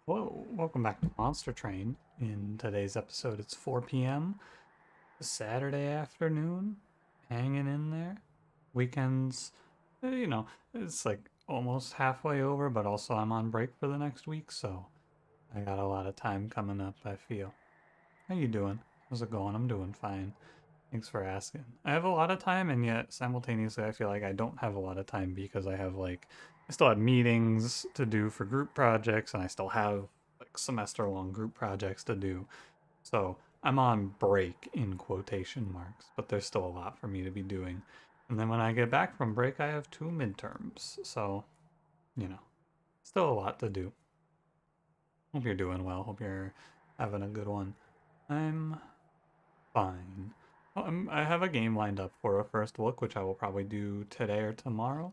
Hello, welcome back to Monster Train. In today's episode, it's 4 p.m. Saturday afternoon, hanging in there. Weekends, it's like almost halfway over, but also I'm on break for the next week, so I got a lot of time coming up, I feel. How you doing? How's it going? I'm doing fine. Thanks for asking. I have a lot of time, and yet simultaneously, I feel like I don't have a lot of time because I still have meetings to do for group projects, and I still have like semester long group projects to do. So I'm on break in quotation marks, but there's still a lot for me to be doing. And then when I get back from break, I have two midterms. So, you know, still a lot to do. Hope you're doing well. Hope you're having a good one. I'm fine. I have a game lined up for a first look, which I will probably do today or tomorrow,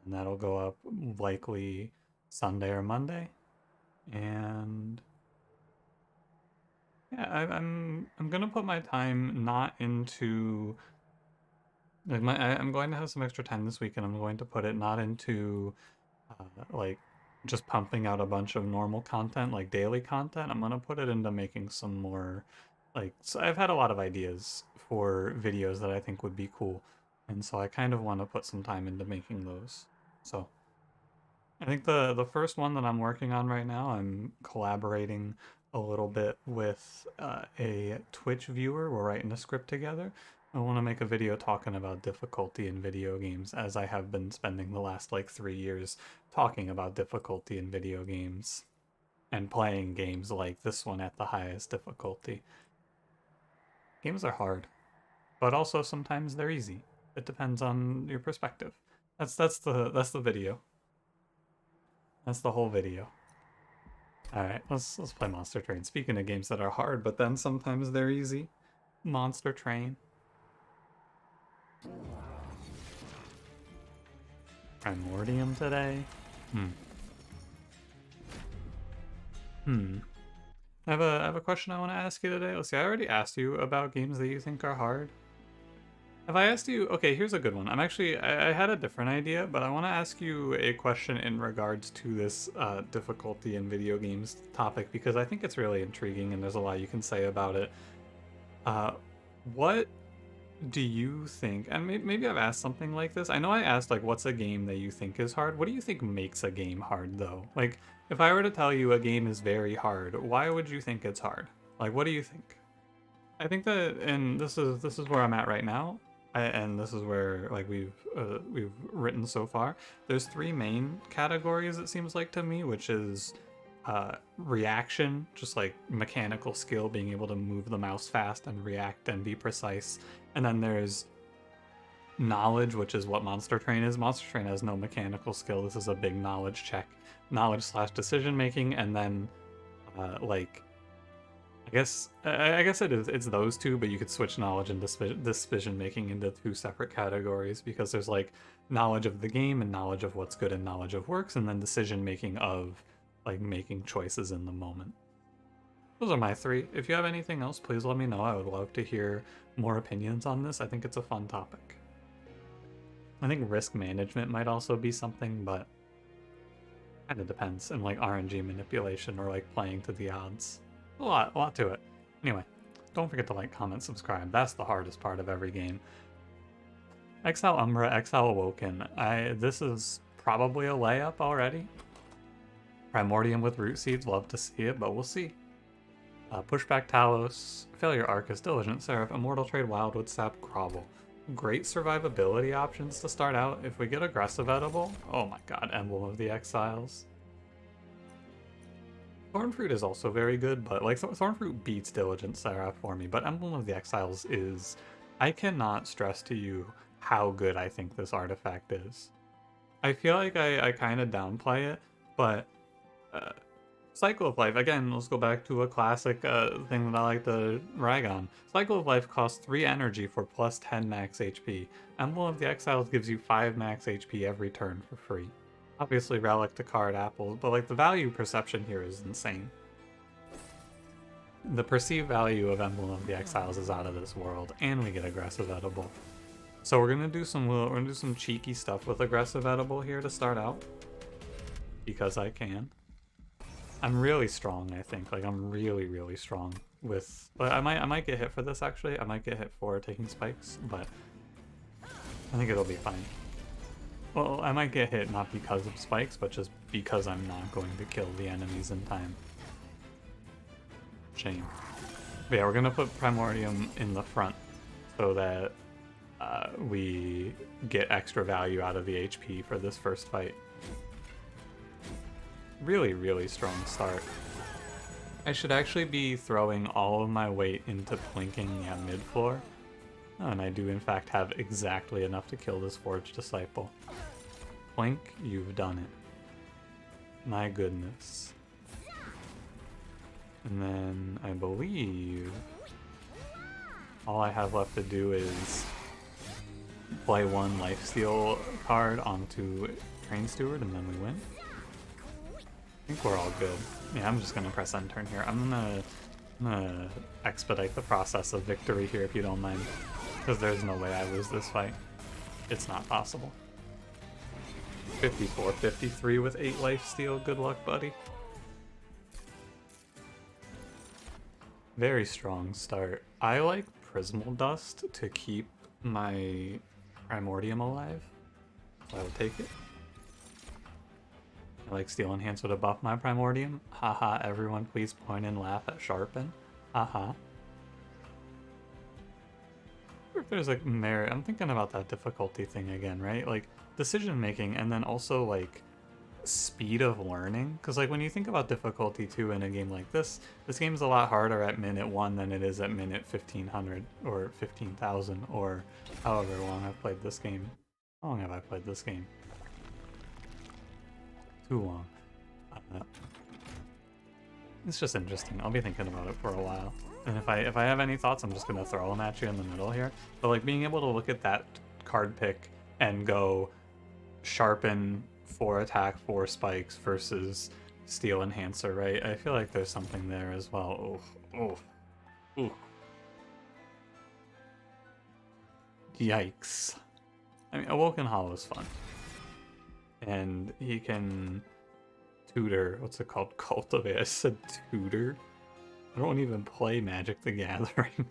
and that'll go up likely Sunday or Monday. And yeah, I'm gonna put my time not into I'm going to have some extra time this week, and I'm going to put it not into like just pumping out a bunch of normal content, like daily content. I'm gonna put it into making some more so I've had a lot of ideas for videos that I think would be cool. And so I kind of want to put some time into making those. So I think the first one that I'm working on right now, I'm collaborating a little bit with a Twitch viewer. We're writing a script together. I want to make a video talking about difficulty in video games, as I have been spending the last like 3 years talking about difficulty in video games and playing games like this one at the highest difficulty. Games are hard, but also sometimes they're easy. It depends on your perspective. That's the video. That's the whole video. All right, let's play Monster Train. Speaking of games that are hard, but then sometimes they're easy. Monster Train. Primordium today. Hmm. Hmm. I have a question I want to ask you today. Let's see. I already asked you about games that you think are hard. Have I asked you? Okay, here's a good one. I had a different idea, but I want to ask you a question in regards to this difficulty in video games topic because I think it's really intriguing and there's a lot you can say about it. Uh, what do you think? And maybe I've asked something like this. I know I asked, like, what's a game that you think is hard? What do you think makes a game hard, though? Like, if I were to tell you a game is very hard, why would you think it's hard? Like, what do you think? I think that, and this is where I'm at right now, and this is where like we've written so far. There's three main categories it seems like to me, which is reaction, just like mechanical skill, being able to move the mouse fast and react and be precise, and then there's knowledge, which is what Monster Train is. Monster Train has no mechanical skill. This is a big knowledge check, knowledge slash decision making, and then like I guess it's those two, but you could switch knowledge and decision making into two separate categories because there's like knowledge of the game and knowledge of what's good and knowledge of works, and then decision making of like making choices in the moment. Those are my three. If you have anything else, please let me know. I would love to hear more opinions on this. I think it's a fun topic. I think risk management might also be something, but kind of depends, and like RNG manipulation or like playing to the odds. A lot to it. Anyway, don't forget to like, comment, subscribe. That's the hardest part of every game. Exile Umbra, Exile Awoken. This is probably a layup already. Primordium with root seeds, love to see it, but we'll see. Pushback Talos, Failure Arcus, Diligent Seraph, Immortal Trade Wildwood Sap, Grovel. Great survivability options to start out. If we get Aggressive Edible, oh my god, Emblem of the Exiles. Thornfruit is also very good, but like Thornfruit beats Diligent Seraph for me, but Emblem of the Exiles is... I cannot stress to you how good I think this artifact is. I feel like I kind of downplay it, but Cycle of Life, again, let's go back to a classic thing that I like to rag on. Cycle of Life costs 3 energy for plus 10 max HP. Emblem of the Exiles gives you 5 max HP every turn for free. Obviously relic to card apples, but like the value perception here is insane. The perceived value of Emblem of the Exiles is out of this world, and we get Aggressive Edible. So we're gonna do some cheeky stuff with Aggressive Edible here to start out, because I can. I'm really strong, I think. Like, I'm really, really strong with... But I might get hit for this, actually. I might get hit for taking spikes, but I think it'll be fine. Well, I might get hit not because of spikes, but just because I'm not going to kill the enemies in time. Shame. But yeah, we're gonna put Primordium in the front so that we get extra value out of the HP for this first fight. Really, really strong start. I should actually be throwing all of my weight into plinking mid-floor. Oh, and I do in fact have exactly enough to kill this Forge Disciple. Plink, you've done it. My goodness. And then I believe all I have left to do is play one lifesteal card onto Train Steward and then we win. I think we're all good. Yeah, I'm just gonna press end turn here. I'm gonna expedite the process of victory here if you don't mind. Because there's no way I lose this fight. It's not possible. 54-53 with 8 lifesteal. Good luck, buddy. Very strong start. I like Prismal Dust to keep my Primordium alive. So I will take it. I like Steel Enhancer to buff my Primordium. Haha, everyone please point and laugh at Sharpen. Haha. If there's like merit, I'm thinking about that difficulty thing again, right? Like decision making and then also like speed of learning. Because like when you think about difficulty 2 in a game like this game's a lot harder at minute 1 than it is at minute 1500 or 15,000 or however long I've played this game. How long have I played this game? Too long. It's just interesting. I'll be thinking about it for a while. And if I have any thoughts, I'm just gonna throw them at you in the middle here. But like being able to look at that card pick and go Sharpen 4 attack, 4 spikes versus Steel Enhancer, right? I feel like there's something there as well. Oof, oof, oof. Yikes. I mean, Awoken Hollow's fun. And he can tutor, what's it called? Cultivate. I said tutor? I don't even play Magic the Gathering.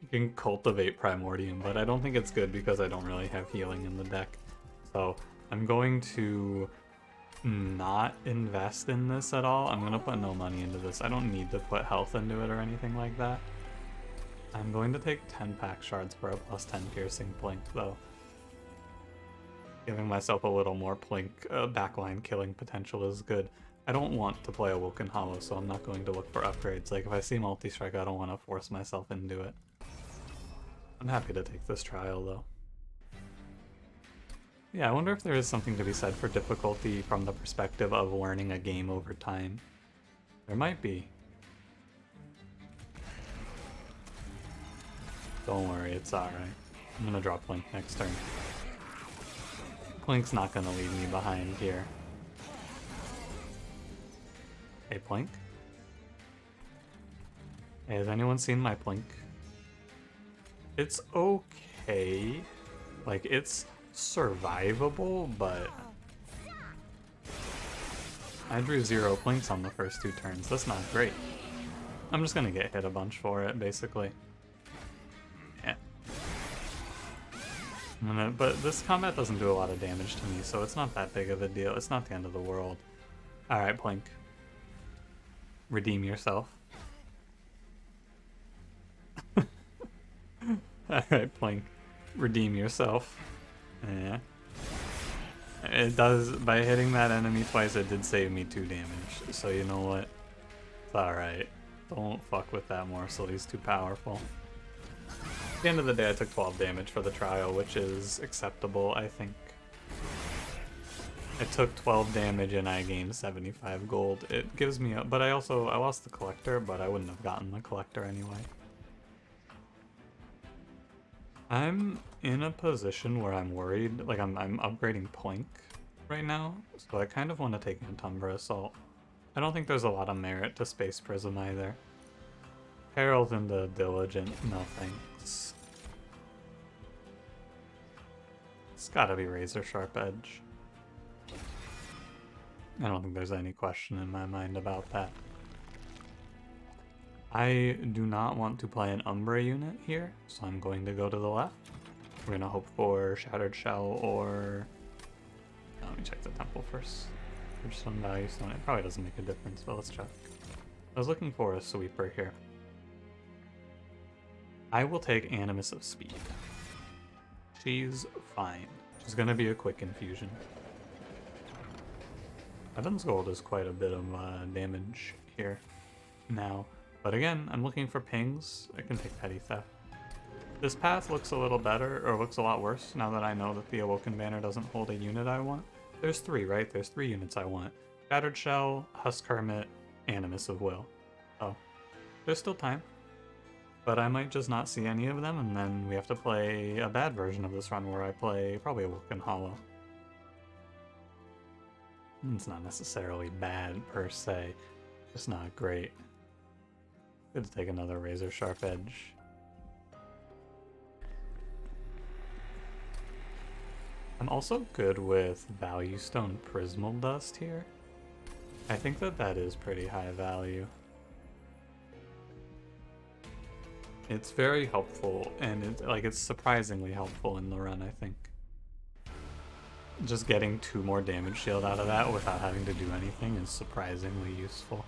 You can cultivate Primordium, but I don't think it's good because I don't really have healing in the deck. So I'm going to not invest in this at all. I'm going to put no money into this. I don't need to put health into it or anything like that. I'm going to take 10 pack shards for a plus 10 piercing Plink, though. Giving myself a little more Plink backline killing potential is good. I don't want to play Awoken Hollow, so I'm not going to look for upgrades. Like, if I see multi-strike, I don't want to force myself into it. I'm happy to take this trial, though. Yeah, I wonder if there is something to be said for difficulty from the perspective of learning a game over time. There might be. Don't worry, it's alright. I'm gonna drop Plink next turn. Plink's not gonna leave me behind here. Hey, Plink? Hey, has anyone seen my Plink? It's okay. Like, it's survivable, but I drew 0 Plinks on the first 2 turns. That's not great. I'm just gonna get hit a bunch for it, basically. Yeah. But this combat doesn't do a lot of damage to me, so it's not that big of a deal. It's not the end of the world. Alright, Plink. Redeem yourself. Alright, Plink. Redeem yourself. Yeah. It does, by hitting that enemy twice, it did save me 2 damage. So you know what? It's alright. Don't fuck with that morsel, he's too powerful. At the end of the day, I took 12 damage for the trial, which is acceptable, I think. I took 12 damage and I gained 75 gold. It gives me but I lost the collector, but I wouldn't have gotten the collector anyway. I'm in a position where I'm worried, like I'm upgrading Plink right now, so I kind of want to take Umbra Assault. I don't think there's a lot of merit to Space Prism either. Herald into Diligent, no thanks. It's gotta be Razor Sharp Edge. I don't think there's any question in my mind about that. I do not want to play an Umbra unit here, so I'm going to go to the left. We're going to hope for Shattered Shell or... Let me check the temple first. Bridgestone value stone. It probably doesn't make a difference, but let's check. I was looking for a sweeper here. I will take Animus of Speed. She's fine. She's gonna be a quick infusion. Heaven's Gold is quite a bit of damage here now. But again, I'm looking for pings. I can take Petty Theft. This path looks a little better, or looks a lot worse, now that I know that the Awoken banner doesn't hold a unit I want. There's 3, right? There's 3 units I want. Shattered Shell, Husk Hermit, Animus of Will. So, there's still time. But I might just not see any of them, and then we have to play a bad version of this run where I play probably Awoken Hollow. It's not necessarily bad per se, just not great. Good to take another Razor Sharp Edge. I'm also good with Value Stone Prismal Dust here. I think that that is pretty high value. It's very helpful, and it's surprisingly helpful in the run, I think. Just getting 2 more damage shield out of that without having to do anything is surprisingly useful.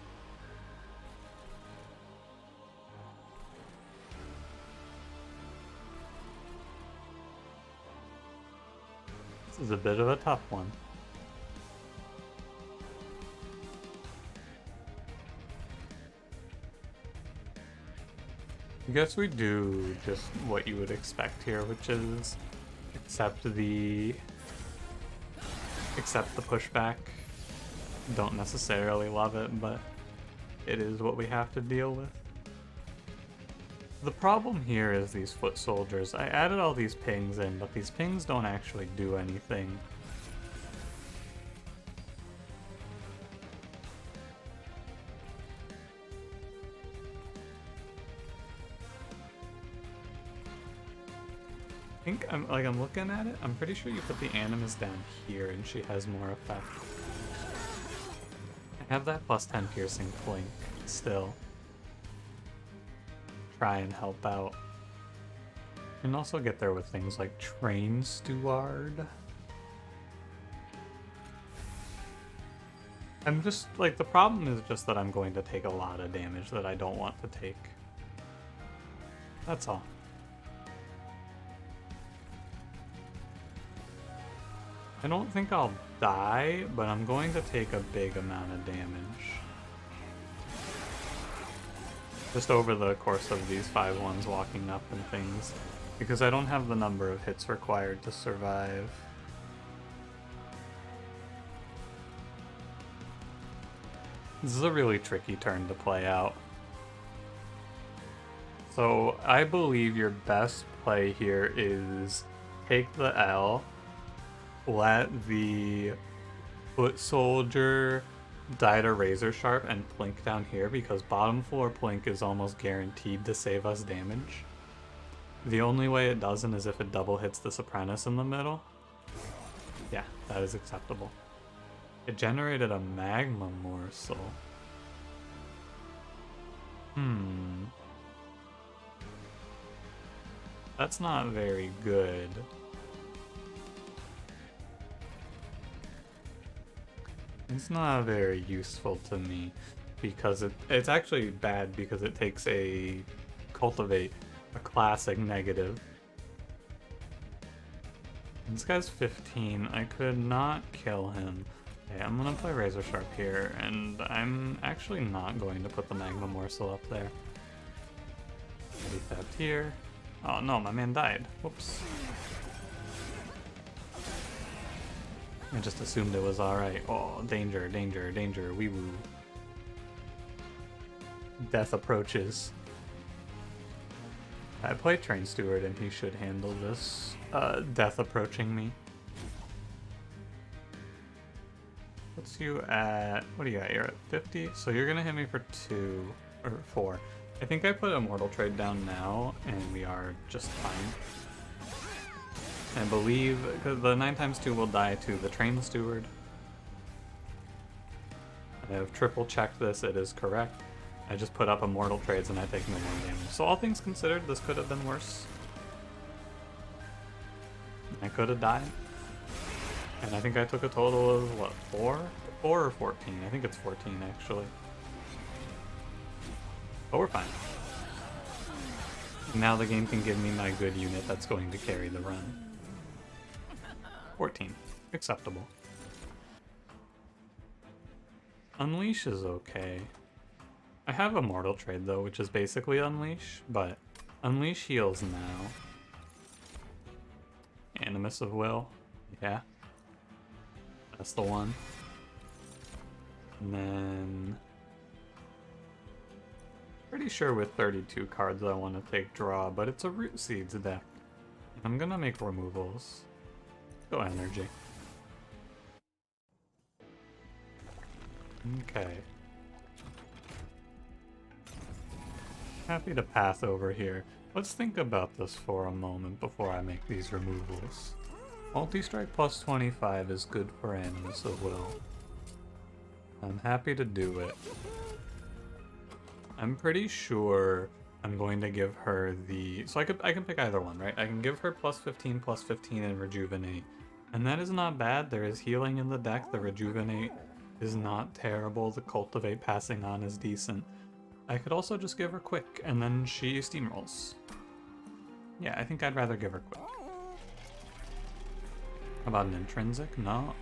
This is a bit of a tough one. I guess we do just what you would expect here, which is accept the pushback. Don't necessarily love it, but it is what we have to deal with. The problem here is these foot soldiers. I added all these pings in, but these pings don't actually do anything. I think I'm looking at it. I'm pretty sure you put the Animus down here and she has more effect. I have that plus 10 piercing flank still. Try and help out. And also get there with things like Train Steward. I'm just the problem is just that I'm going to take a lot of damage that I don't want to take. That's all. I don't think I'll die, but I'm going to take a big amount of damage. Just over the course of these 5-1s walking up and things, because I don't have the number of hits required to survive. This is a really tricky turn to play out. So I believe your best play here is take the L, let the foot soldier die to Razor Sharp and Plink down here, because bottom floor Plink is almost guaranteed to save us damage. The only way it doesn't is if it double hits the Apprentice in the middle. Yeah, that is acceptable. It generated a Magma Morsel. That's not very good. It's not very useful to me, because it's actually bad because it takes a Cultivate, a classic negative. This guy's 15. I could not kill him. Okay, I'm gonna play Razor Sharp here, and I'm actually not going to put the Magma Morsel up there. Maybe theft here. Oh no, my man died. Whoops. I just assumed it was alright. Oh, danger, danger, danger, wee woo. Death approaches. I play Train Steward and he should handle this. Death approaching me. What's you at? What do you got? You're at 50? So you're gonna hit me for 2 or 4. I think I put Immortal Trade down now and we are just fine. I believe, because the 9x2 will die to the Train Steward. I have triple checked this, it is correct. I just put up immortal trades and I take no more damage. So all things considered, this could have been worse. I could have died. And I think I took a total of, what, 4? 4 or 14? I think it's 14, actually. But we're fine. Now the game can give me my good unit that's going to carry the run. 14. Acceptable. Unleash is okay. I have Immortal Trade though, which is basically Unleash, but Unleash heals now. Animus of Will. Yeah. That's the one. And then... pretty sure with 32 cards I want to take draw, but it's a Root Seeds deck. I'm gonna make removals. Go energy. Okay. Happy to pass over here. Let's think about this for a moment before I make these removals. Multi-strike plus 25 is good for Animus of Will. I'm happy to do it. I'm pretty sure I'm going to give her the... so I can pick either one, right? I can give her plus 15 and Rejuvenate. And that is not bad. There is healing in the deck. The Rejuvenate is not terrible. The Cultivate passing on is decent. I could also just give her Quick, and then she steamrolls. Yeah, I think I'd rather give her Quick. How about an Intrinsic? No? Okay.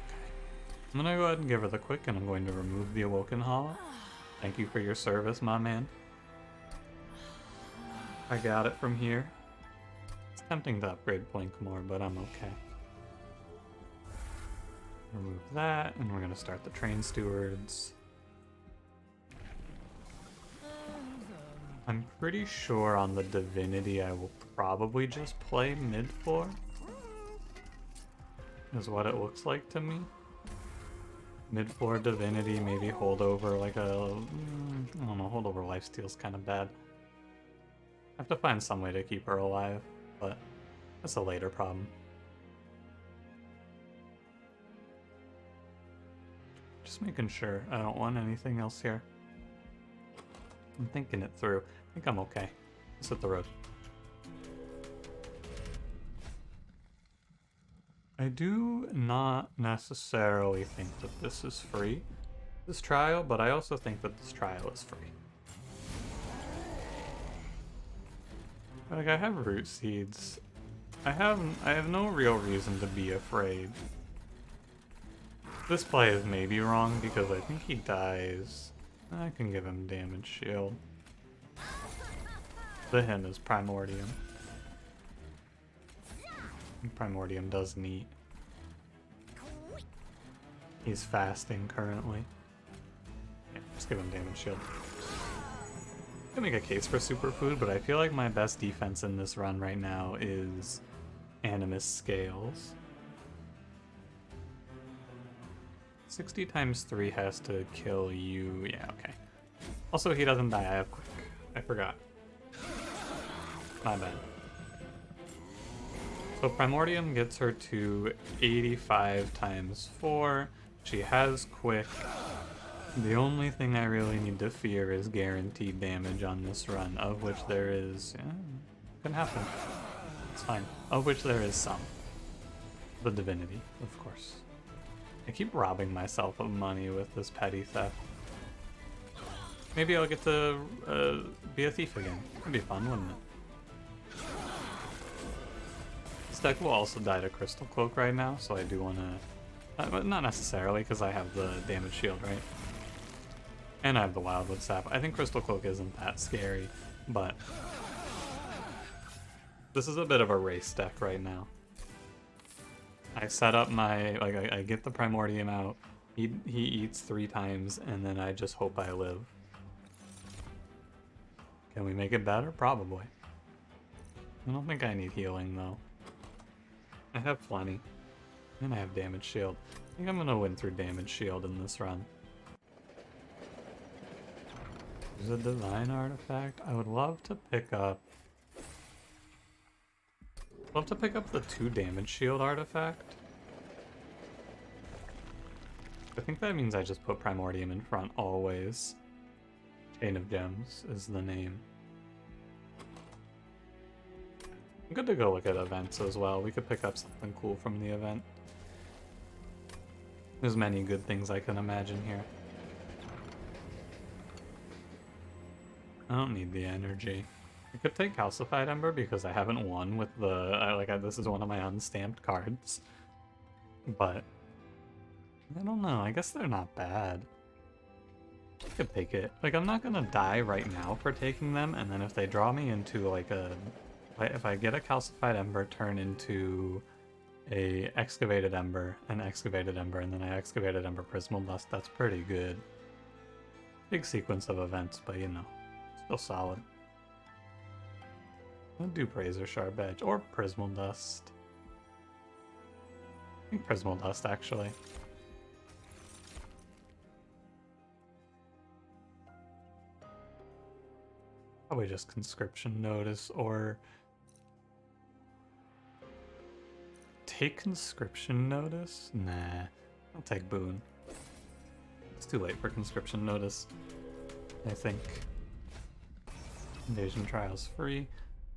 I'm gonna go ahead and give her the Quick, and I'm going to remove the Awoken Hollow. Thank you for your service, my man. I got it from here. It's tempting to upgrade Blink more, but I'm okay. Remove that, and we're gonna start the Train Stewards. I'm pretty sure on the Divinity I will probably just play mid-4. Is what it looks like to me. Mid-4 Divinity, maybe hold over like a... I don't know, hold over lifesteal's kind of bad. I have to find some way to keep her alive, but that's a later problem. Just making sure I don't want anything else here. I'm thinking it through. I think I'm okay. Let's hit the road. I do not necessarily think that this is free, this trial, but I also think that this trial is free. Like, I have Root Seeds. I have no real reason to be afraid. This play is maybe wrong because I think he dies. I can give him Damage Shield. The him is Primordium. Primordium does neat. He's fasting currently. Yeah, just give him Damage Shield. I can make a case for Superfood, but I feel like my best defense in this run right now is Animus Scales. 60 times 3 has to kill you. Yeah, okay. Also, he doesn't die. I have Quick. I forgot. My bad. So Primordium gets her to 85 times 4. She has Quick. The only thing I really need to fear is guaranteed damage on this run, of which there is... yeah, can happen. It's fine. Of which there is some. The Divinity, of course. I keep robbing myself of money with this petty theft. Maybe I'll get to be a thief again. It'd be fun, wouldn't it? This deck will also die to Crystal Cloak right now, so I do want to... not necessarily, because I have the Damage Shield, right? And I have the Wildwood Sap. I think Crystal Cloak isn't that scary, but... this is a bit of a race deck right now. I set up my... like, I get the Primordium out, he eats 3 times, and then I just hope I live. Can we make it better? Probably. I don't think I need healing, though. I have plenty. And I have Damage Shield. I think I'm gonna win through Damage Shield in this run. There's a Divine Artifact. I would love to pick up... love to pick up the 2 Damage Shield artifact. think that means I just put Primordium in front always. Chain of Gems is the name. I'm good to go look at events as well. We could pick up something cool from the event. There's many good things I can imagine here. I don't need the energy. I could take Calcified Ember because I haven't won with the... this is one of my unstamped cards. But... I don't know, I guess they're not bad. I could take it. Like, I'm not gonna die right now for taking them, and then if they draw me into, like, a... If I get a Calcified Ember, turn into a Excavated Ember, an Excavated Ember, and then I Excavated Ember Prismal Dust, that's pretty good. Big sequence of events, but you know, still solid. I'll do Razor Sharp Edge, or Prismal Dust. I think Prismal Dust, actually. Probably just Conscription Notice, or... Take Conscription Notice? Nah, I'll take Boon. It's too late for Conscription Notice, I think. Invasion Trials free.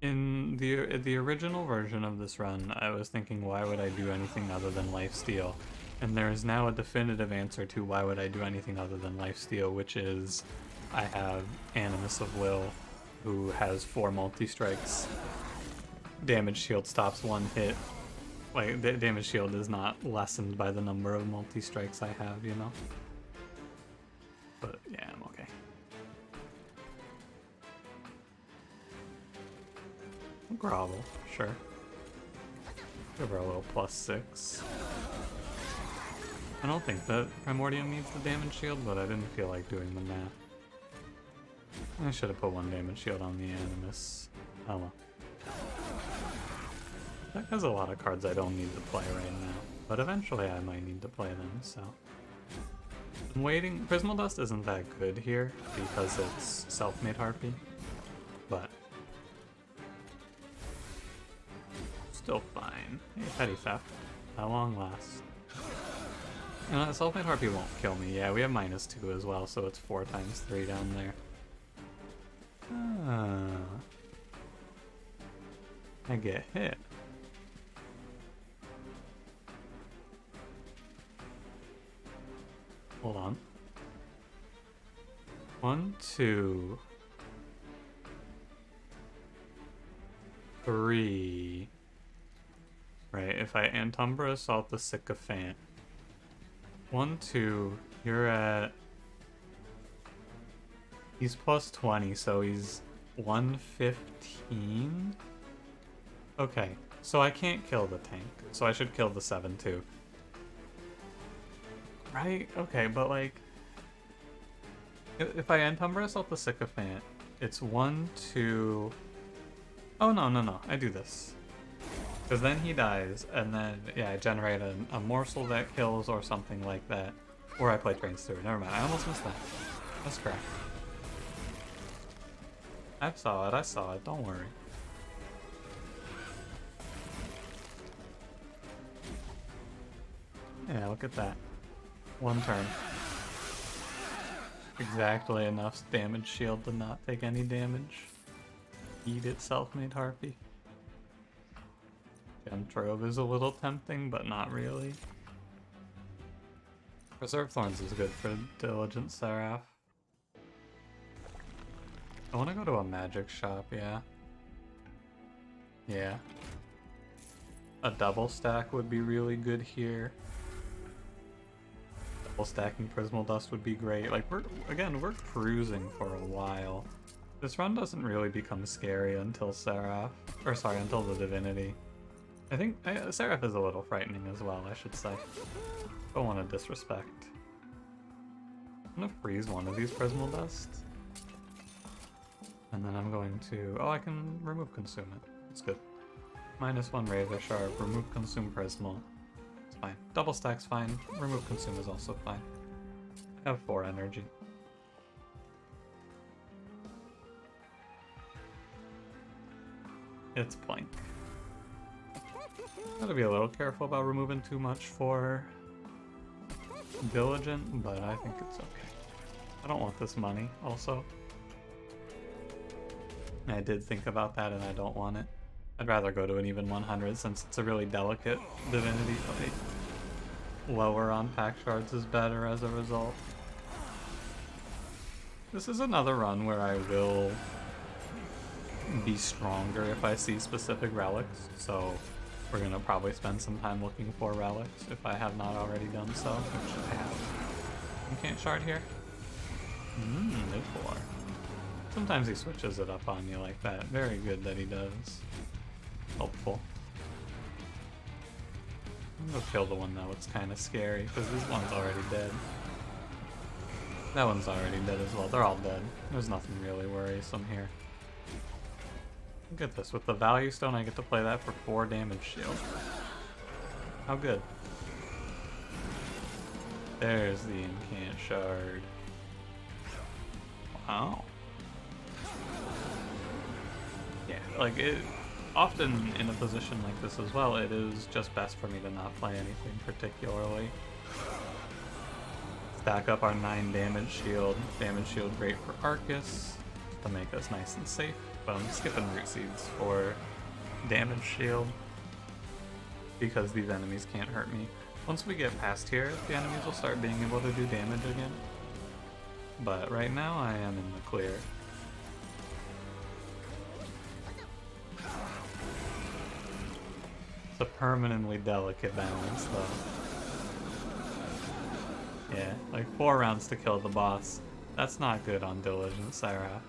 In the original version of this run, I was thinking, why would I do anything other than Lifesteal? And there is now a definitive answer to why would I do anything other than Lifesteal, which is I have Animus of Will, who has 4 multi-strikes. Damage shield stops 1 hit. Like, the damage shield is not lessened by the number of multi-strikes I have, you know? But, yeah, I'm okay. Grovel, sure. Give her a little +6. I don't think that Primordium needs the damage shield, but I didn't feel like doing the math. I should have put 1 damage shield on the Animus. Oh well. That has a lot of cards I don't need to play right now, but eventually I might need to play them, so... I'm waiting. Prismal Dust isn't that good here, because it's Self-Made Harpy, but... Still fine. Hey, Petty Theft. At long last. You know, Self-Made Harpy won't kill me. Yeah, we have -2 as well, so it's 4 times 3 down there. I get hit. Hold on. 1, 2, 3. Right, if I Antumbra Assault the Sycophant. 1, 2, you're at... He's +20, so he's 115? Okay, so I can't kill the tank, so I should kill the 7-2. Right? Okay, but like... If I Antumbra Assault the Sycophant, it's 1, 2... Oh, no, I do this. Because then he dies, and then, yeah, I generate a morsel that kills or something like that. Or I play Trains through. Never mind, I almost missed that. That's correct. I saw it, don't worry. Yeah, look at that. 1 turn. Exactly enough damage shield to not take any damage. Eat it, Self-Made Harpy. Trove is a little tempting, but not really. Reserve Thorns is good for Diligent Seraph. I want to go to a magic shop, yeah. Yeah. A double stack would be really good here. Double stacking Prismal Dust would be great. Like, we're cruising for a while. This run doesn't really become scary until Seraph. Or sorry, until the Divinity. I think Seraph is a little frightening as well, I should say. Don't want to disrespect. I'm gonna freeze one of these Prismal Dusts. And then I'm going to... Oh, I can remove Consume it. It's good. -1 Razor Sharp, remove Consume Prismal. It's fine. Double stack's fine. Remove Consume is also fine. I have 4 energy. It's Plank. Gotta be a little careful about removing too much for diligent, but I think it's okay. I don't want this money, also. I did think about that, and I don't want it. I'd rather go to an even 100 since it's a really delicate Divinity fight. Lower on pack shards is better as a result. This is another run where I will be stronger if I see specific relics, so we're gonna probably spend some time looking for relics if I have not already done so, which I have. You can't shard here? Mid 4. Sometimes he switches it up on you like that. Very good that he does. Helpful. I'm gonna kill the one though, it's kind of scary, because this one's already dead. That one's already dead as well. They're all dead. There's nothing really worrisome here. Look at this. With the value stone, I get to play that for 4 damage shield. How good. There's the incant shard. Wow. Yeah, like it. Often in a position like this as well, it is just best for me to not play anything particularly. Stack up our 9 damage shield. Damage shield great for Arcus to make us nice and safe. But I'm skipping root seeds for damage shield because these enemies can't hurt me. Once we get past here, the enemies will start being able to do damage again. But right now I am in the clear. It's a permanently delicate balance though. Yeah, like 4 rounds to kill the boss. That's not good on Diligent Seraph.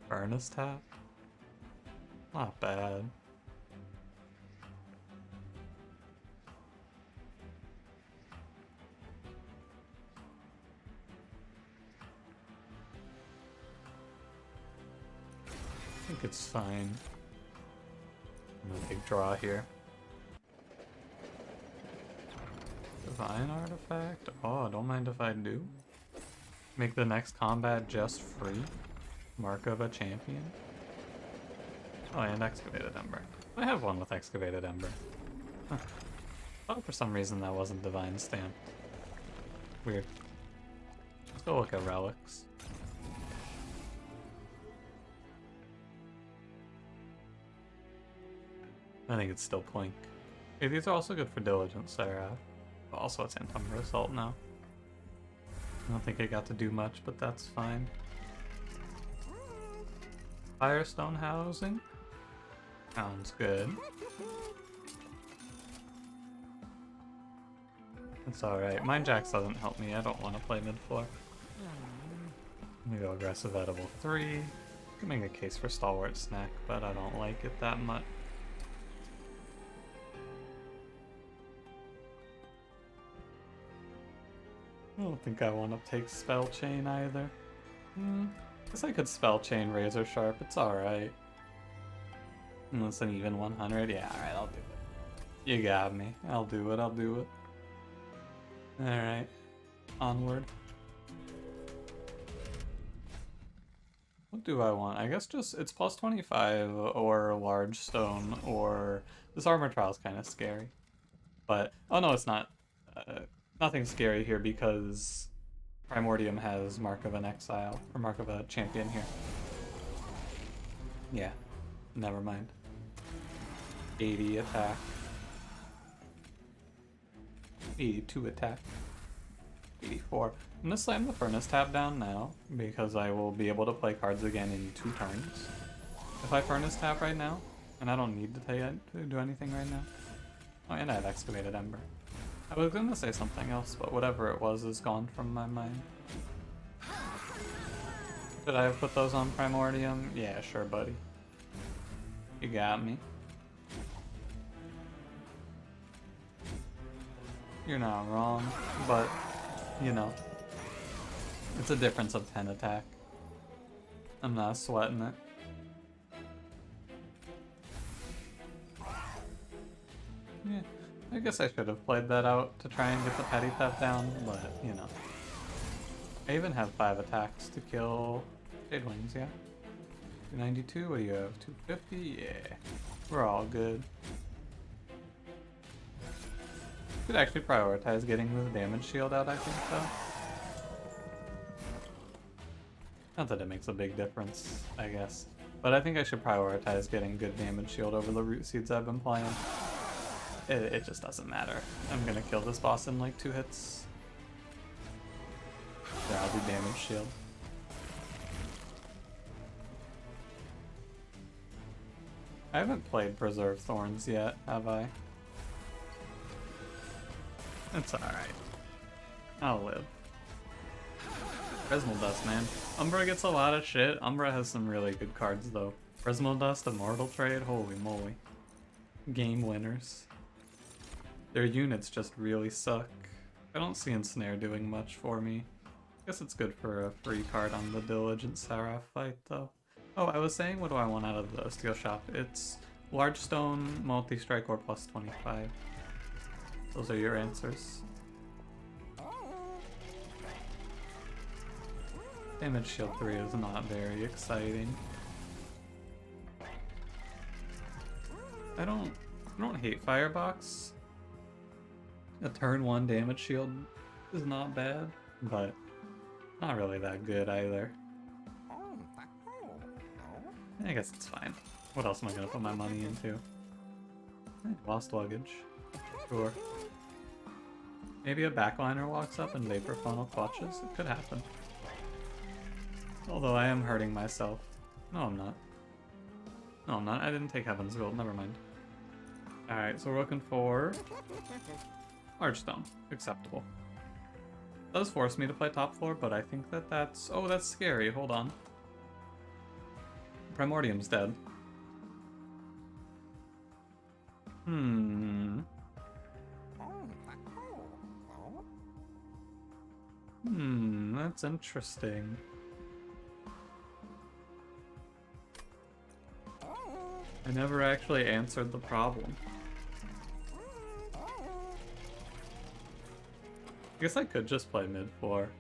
Furnace tap? Not bad. I think it's fine. I'm gonna take draw here. Divine artifact? Oh, don't mind if I do. Make the next combat just free. Mark of a champion. Oh, and Excavated Ember. I have one with Excavated Ember. Huh. Thought for some reason that wasn't Divine stamped. Weird. Let's go look at relics. I think it's still Plink. Hey, these are also good for Diligent Seraph. Also, it's Umbra Assault now. I don't think I got to do much, but that's fine. Firestone housing? Sounds good. It's alright. Mind Jacks doesn't help me. I don't want to play mid-4. Let me go aggressive edible 3. I can make a case for Stalwart Snack, but I don't like it that much. I don't think I want to take Spell Chain either. Guess I could Spell Chain Razor Sharp, it's alright. Unless an even 100, yeah, alright, I'll do it. You got me. I'll do it, I'll do it. Alright. Onward. What do I want? I guess just, it's plus 25 or a large stone or... This armor trial is kind of scary. But, oh no, it's not. Nothing scary here because Primordium has Mark of an Exile, or Mark of a Champion here. Yeah, never mind. 80 attack. 82 attack. 84. I'm gonna slam the Furnace tab down now, because I will be able to play cards again in 2 turns. If I Furnace tab right now, and I don't need to do anything right now. Oh, and I have Excavated Ember. I was gonna say something else, but whatever it was is gone from my mind. Should I have put those on Primordium? Yeah, sure, buddy. You got me. You're not wrong, but, you know, it's a difference of 10 attack. I'm not sweating it. Yeah. I guess I should have played that out to try and get the petty theft down, but, you know. I even have 5 attacks to kill Jade Wings, yeah? 292, what do you have? 250? Yeah. We're all good. Should actually prioritize getting the damage shield out, I think, though. Not that it makes a big difference, I guess. But I think I should prioritize getting good damage shield over the root seeds I've been playing. It just doesn't matter. I'm gonna kill this boss in like 2 hits. Yeah, I'll do damage shield. I haven't played Preserve Thorns yet, have I? It's alright. I'll live. Prismal Dust, man. Umbra gets a lot of shit. Umbra has some really good cards, though. Prismal Dust, Immortal Trade, holy moly. Game winners. Their units just really suck. I don't see Ensnare doing much for me. I guess it's good for a free card on the Diligent Seraph fight, though. Oh, I was saying, what do I want out of the Steel Shop? It's Large Stone, Multi-Strike, or plus 25. Those are your answers. Damage Shield 3 is not very exciting. I don't hate Firebox. A turn 1 damage shield is not bad, but not really that good either. I guess it's fine. What else am I gonna put my money into? Lost Luggage. Sure. Maybe a backliner walks up and Vapor Funnel clutches? It could happen. Although I am hurting myself. No, I'm not. No, I'm not. I didn't take Heaven's Gold. Never mind. Alright, so we're looking for Large Stone. Acceptable. Does force me to play top floor, but I think that that's... Oh, that's scary. Hold on. Primordium's dead. That's interesting. I never actually answered the problem. I guess I could just play mid 4. If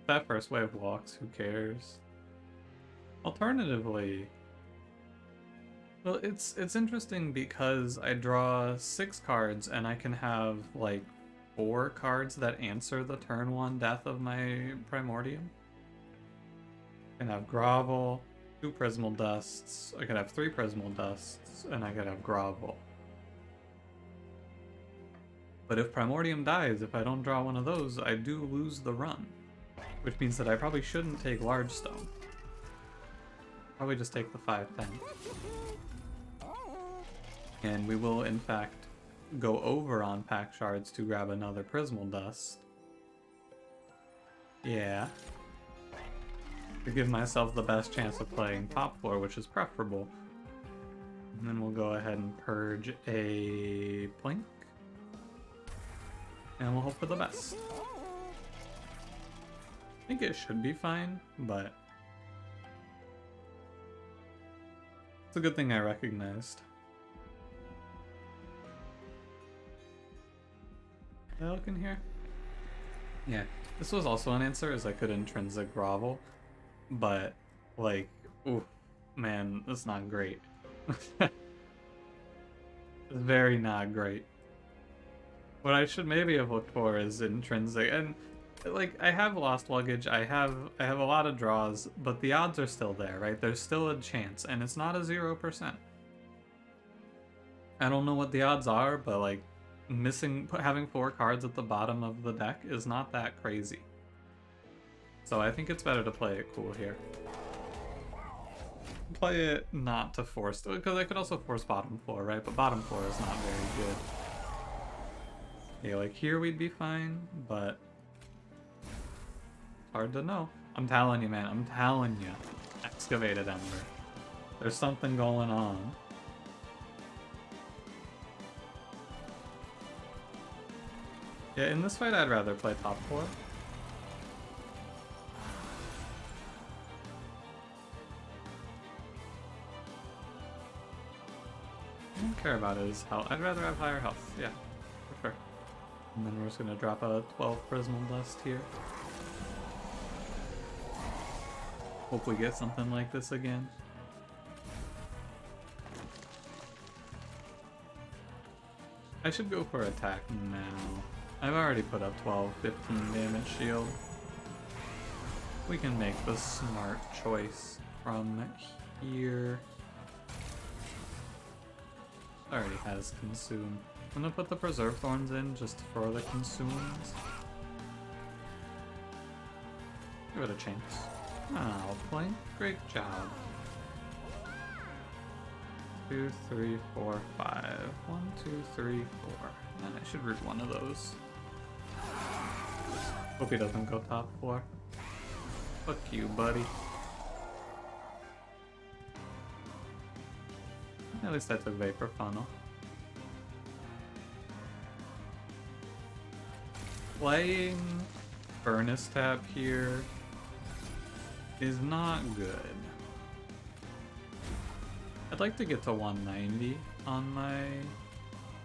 that first wave walks, who cares? Alternatively, well, it's interesting because I draw 6 cards and I can have like 4 cards that answer the turn 1 death of my Primordium. I can have Grovel, 2 Prismal Dusts, I could have 3 Prismal Dusts, and I could have Grovel. But if Primordium dies, if I don't draw one of those, I do lose the run. Which means that I probably shouldn't take Large Stone. Probably just take the 5/10. And we will, in fact, go over on Pack Shards to grab another Prismal Dust. Yeah. To give myself the best chance of playing top floor, which is preferable. And then we'll go ahead and purge a Plink. And we'll hope for the best. I think it should be fine, but it's a good thing I recognized. Awoken here? Yeah, this was also an answer, as I could intrinsic grovel, but like, ooh, man, that's not great. It's very not great. What I should maybe have looked for is intrinsic, and like I have Lost Luggage, I have a lot of draws, but the odds are still there, right? There's still a chance, and it's not a 0%. I don't know what the odds are, but like having 4 cards at the bottom of the deck is not that crazy. So I think it's better to play it cool here. Play it not to force, because I could also force bottom floor, right? But bottom floor is not very good. Yeah, like here we'd be fine, but it's hard to know. I'm telling you, man, I'm telling you. Excavated Ember. There's something going on. Yeah, in this fight I'd rather play top floor. I don't care about his health. I'd rather have higher health, yeah, for sure. And then we're just gonna drop a 12 Prismal Dust here. Hope we get something like this again. I should go for attack now. I've already put up 12, 15 damage shield. We can make the smart choice from here. Already has consume. I'm gonna put the preserve thorns in just for the consumes. Give it a chance. Oh, Plank, great job. 2, 3, 4, 5. 1, 2, 3, 4. And I should root one of those. Hope he doesn't go top 4. Fuck you, buddy. At least I took Vapor Funnel. Playing Furnace Tap here is not good. I'd like to get to 190 on my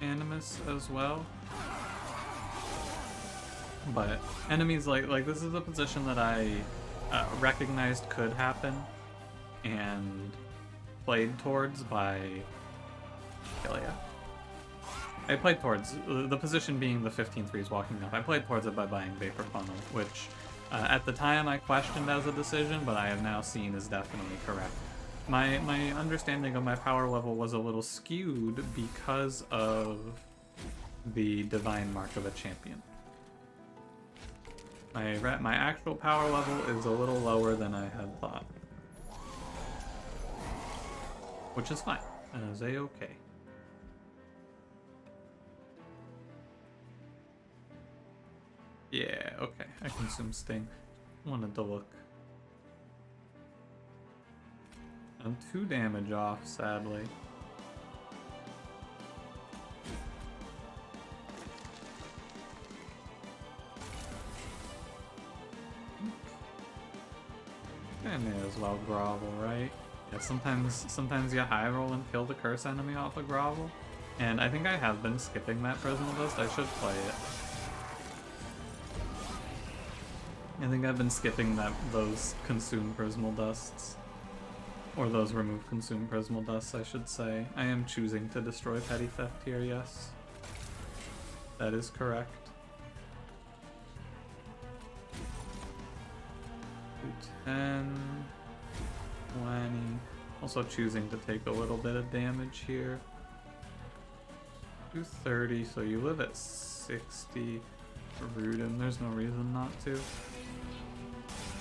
Animus as well. But enemies like this is a position that I recognized could happen and played towards by hell yeah. I played towards the position being the 15-3s walking up. I played towards it by buying Vapor Funnel, which at the time I questioned as a decision, but I have now seen is definitely correct. My understanding of my power level was a little skewed because of the Divine Mark of a Champion. My actual power level is a little lower than I had thought. Which is fine. That is a-okay. Yeah, okay. I consume Sting. Wanted to look. I'm 2 damage off, sadly. I may as well grovel, right? Yeah, sometimes you high roll and kill the curse enemy off a grovel. And I think I have been skipping that Prismal Dust. I should play it. I think I've been skipping those consume Prismal Dusts. Or those remove consume Prismal Dusts, I should say. I am choosing to destroy Petty Theft here, yes. That is correct. 10, 20. Also choosing to take a little bit of damage here. 230, so you live at 60. Root him, there's no reason not to.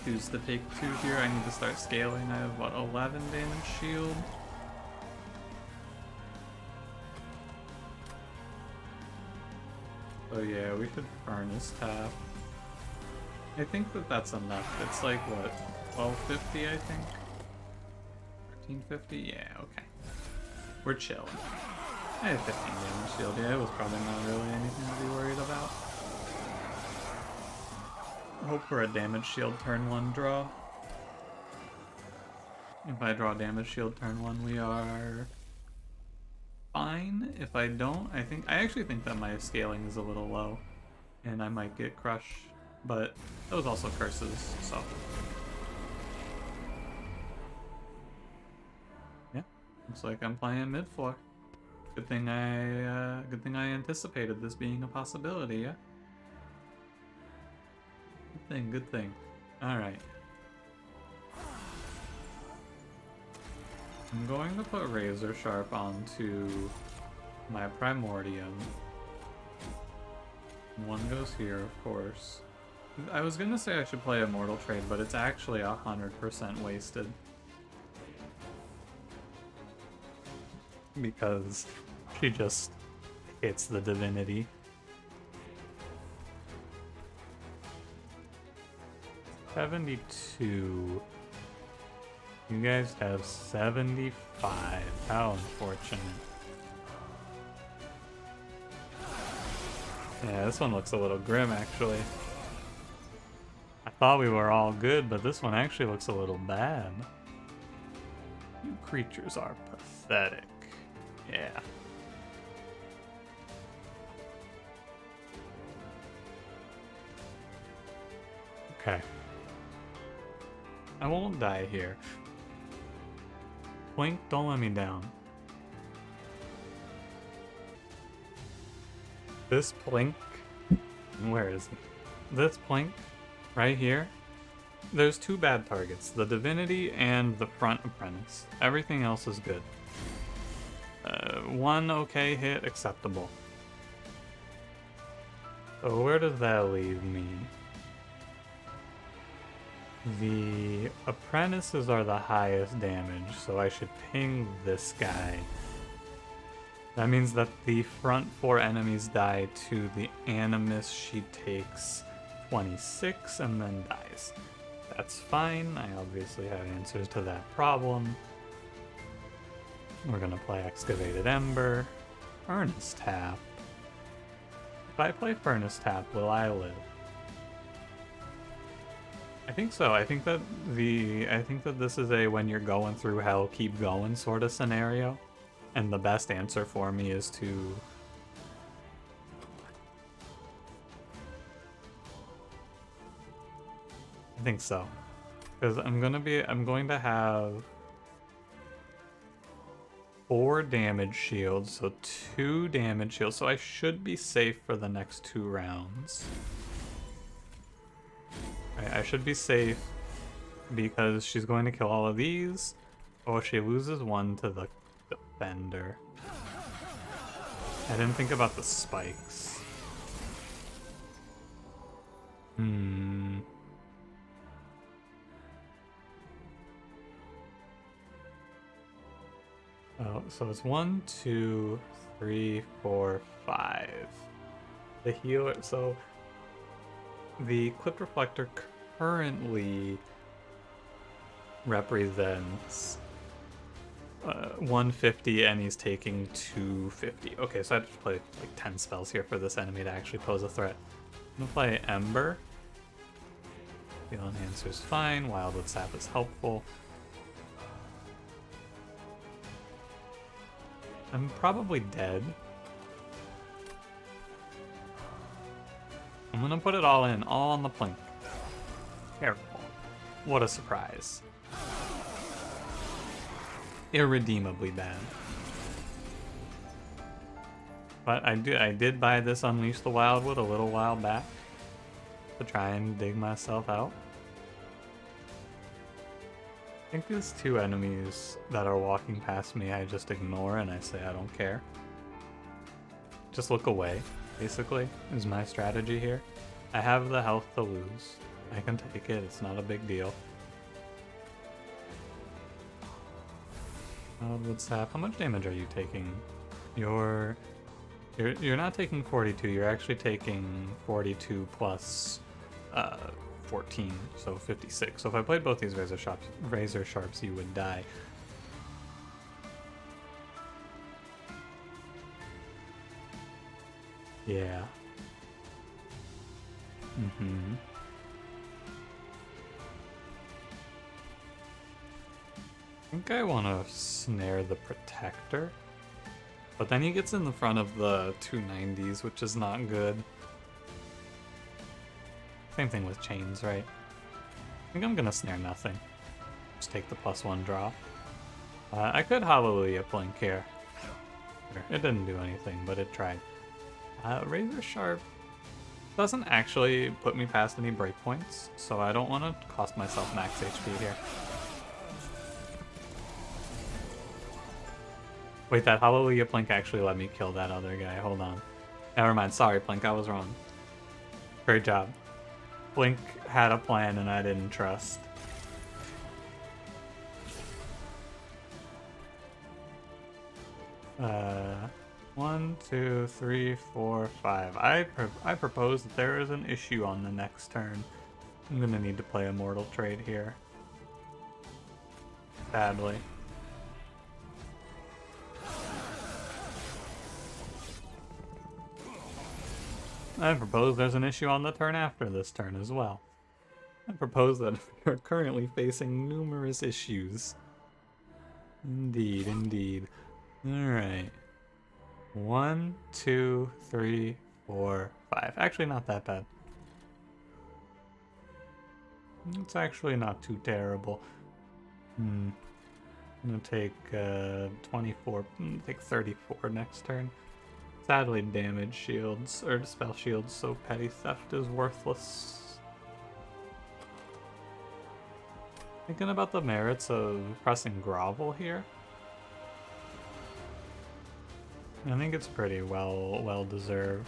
Choose to take 2 here. I need to start scaling. I have, what, 11 damage shield? So yeah, we should Furnace Tap. I think that's enough. It's like, what, 1250, I think? 1350? Yeah, okay. We're chilling. I have 15 damage shield. Yeah, it was probably not really anything to be worried about. Hope for a damage shield turn 1 draw. If I draw damage shield turn 1, we are fine. If I don't, I actually think that my scaling is a little low and I might get crushed, but those also curses, so yeah, looks like I'm playing mid floor. Good thing I anticipated this being a possibility, yeah. Good thing. Alright. I'm going to put Razor Sharp onto my Primordium. One goes here, of course. I was gonna say I should play Immortal Trade, but it's actually 100% wasted. Because she just hits the Divinity. 72. You guys have 75. How unfortunate. Yeah, this one looks a little grim, actually. I thought we were all good, but this one actually looks a little bad. You creatures are pathetic. Yeah. Okay. I won't die here. Blink, don't let me down. This Plink, where is he? This Plink right here, there's two bad targets, the Divinity and the front Apprentice. Everything else is good. One okay hit, acceptable. So where does that leave me? The Apprentices are the highest damage, so I should ping this guy. That means that the front 4 enemies die to the Animus. She takes 26 and then dies. That's fine. I obviously have answers to that problem. We're gonna play Excavated Ember. Furnace Tap. If I play Furnace Tap, will I live? I think so. I think that this is a when you're going through hell, keep going sort of scenario. And the best answer for me is to I think so. Because I'm going to have 4 damage shields, so 2 damage shields, so I should be safe for the next 2 rounds. Right, I should be safe because she's going to kill all of these. Oh, she loses 1 to the defender. I didn't think about the spikes. Oh, so it's 1, 2, 3, 4, 5. The healer, so the Clipped Reflector currently represents 150 and he's taking 250. Okay, so I have to play like 10 spells here for this enemy to actually pose a threat. I'm gonna play Ember. Heal Enhancer's fine, Wildwood Sap is helpful. I'm probably dead. I'm gonna put it all in, all on the Plink. Careful. What a surprise. Irredeemably bad. But I did buy this Unleash the Wildwood a little while back to try and dig myself out. I think these 2 enemies that are walking past me I just ignore and I say I don't care. Just look away, basically, is my strategy here. I have the health to lose. I can take it, it's not a big deal. Wildwood Sap, how much damage are you taking? You're not taking 42, you're actually taking 42 plus 14, so 56. So if I played both these Razor Sharps, you would die. Yeah. I think I want to snare the Protector. But then he gets in the front of the 290s, which is not good. Same thing with chains, right? I think I'm gonna snare nothing. Just take the +1 draw. I could Hallelujah Plink here. It didn't do anything, but it tried. Razor Sharp doesn't actually put me past any breakpoints, so I don't want to cost myself max HP here. Wait, that Hallelujah Plink actually let me kill that other guy. Hold on. Never mind. Sorry, Plink. I was wrong. Great job. Plink had a plan and I didn't trust. One, 2, 3, 4, 5. I propose that there is an issue on the next turn. I'm gonna need to play Immortal Trade here. Sadly. I propose there's an issue on the turn after this turn as well. I propose that we are currently facing numerous issues. Indeed, indeed. Alright. 1, 2, 3, 4, 5. Actually, not that bad. It's actually not too terrible. I'm gonna take 24, take 34 next turn. Sadly, damage shields, or spell shields, so petty theft is worthless. Thinking about the merits of pressing grovel here. I think it's pretty well deserved.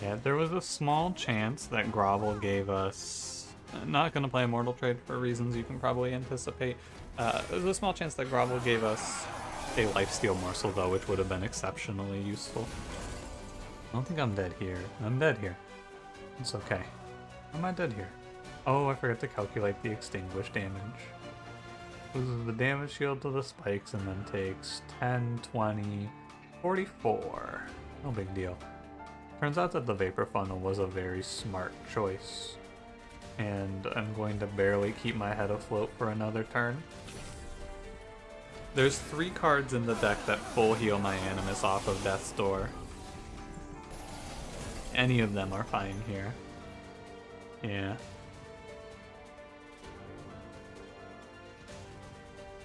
Yeah, there was a small chance that grovel gave us... Not gonna play Immortal Trade for reasons you can probably anticipate. There's a small chance that grovel gave us a lifesteal morsel though, which would have been exceptionally useful. I don't think I'm dead here. I'm dead here. It's okay. How am I dead here? Oh, I forgot to calculate the extinguish damage. Loses the damage shield to the spikes and then takes 10, 20, 44. No big deal. Turns out that the Vapor Funnel was a very smart choice. And I'm going to barely keep my head afloat for another turn. There's 3 cards in the deck that full heal my Animus off of Death's Door. Any of them are fine here. Yeah.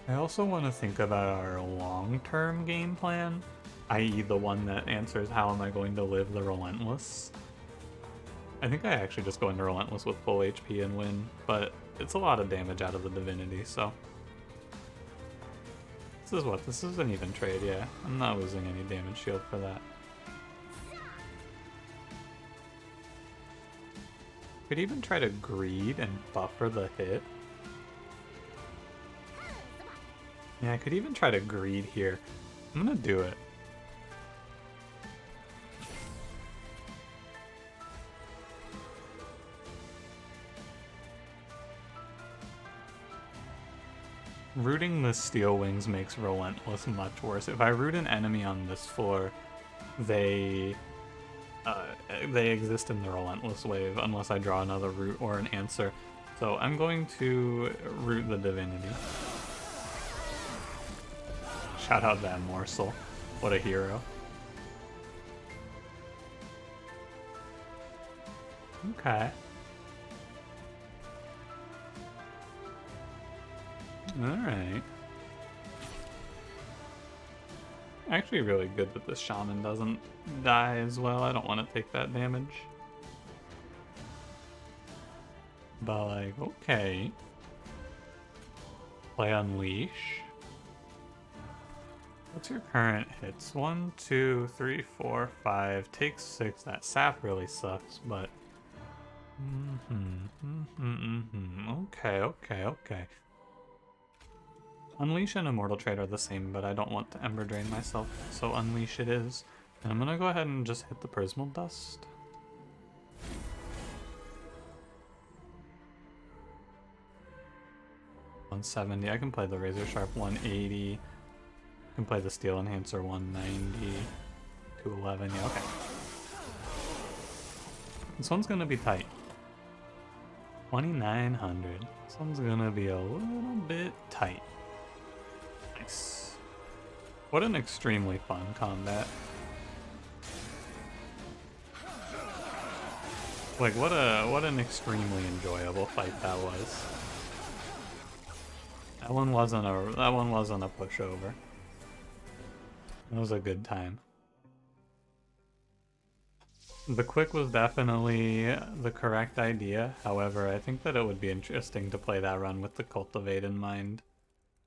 I also want to think about our long-term game plan, i.e. the one that answers how am I going to live the Relentless. I think I actually just go into Relentless with full HP and win, but it's a lot of damage out of the Divinity, so... This is what? This is an even trade, yeah. I'm not losing any damage shield for that. Could even try to greed and buffer the hit. Yeah, I could even try to greed here. I'm gonna do it. Rooting the Steel Wings makes Relentless much worse. If I root an enemy on this floor, they exist in the Relentless wave unless I draw another root or an answer. So I'm going to root the Divinity. Shout out that morsel. What a hero. Okay. Alright. Actually really good that this shaman doesn't die as well. I don't want to take that damage. But like, okay. Play Unleash. What's your current hits? 1, 2, 3, 4, 5. Takes 6. That sap really sucks, but... Okay. Unleash and Immortal Trade are the same, but I don't want to Ember Drain myself, so Unleash it is. And I'm gonna go ahead and just hit the Prismal Dust. $170. I can play the Razor Sharp 180. I can play the Steel Enhancer 190. 211. Yeah, okay. This one's gonna be tight. 2,900. This one's gonna be a little bit tight. Nice. What an extremely fun combat. Like what an extremely enjoyable fight that was. That one wasn't a pushover. It was a good time. The quick was definitely the correct idea. However, I think that it would be interesting to play that run with the Cultivate in mind.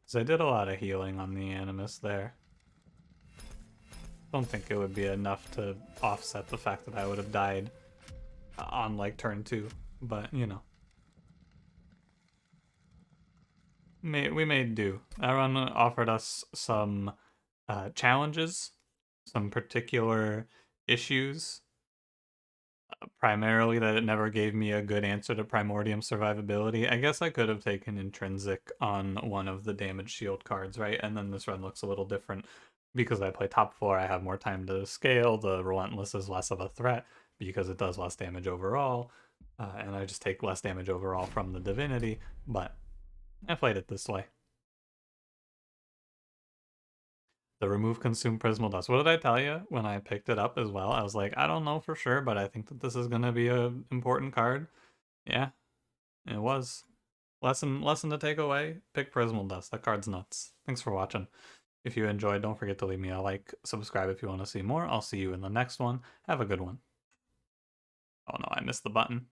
Because I did a lot of healing on the Animus there. Don't think it would be enough to offset the fact that I would have died on like turn 2, but you know. We made do. That run offered us some challenges, some particular issues. Primarily that it never gave me a good answer to Primordium survivability. I guess I could have taken Intrinsic on one of the damage shield cards, right? And then this run looks a little different. Because I play top 4, I have more time to scale. The Relentless is less of a threat because it does less damage overall. And I just take less damage overall from the Divinity. But I played it this way. The remove consume Prismal Dust. What did I tell you when I picked it up as well? I was like, I don't know for sure, but I think that this is going to be an important card. Yeah, it was. Lesson to take away, pick Prismal Dust. That card's nuts. Thanks for watching. If you enjoyed, don't forget to leave me a like, subscribe if you want to see more. I'll see you in the next one. Have a good one. Oh no, I missed the button.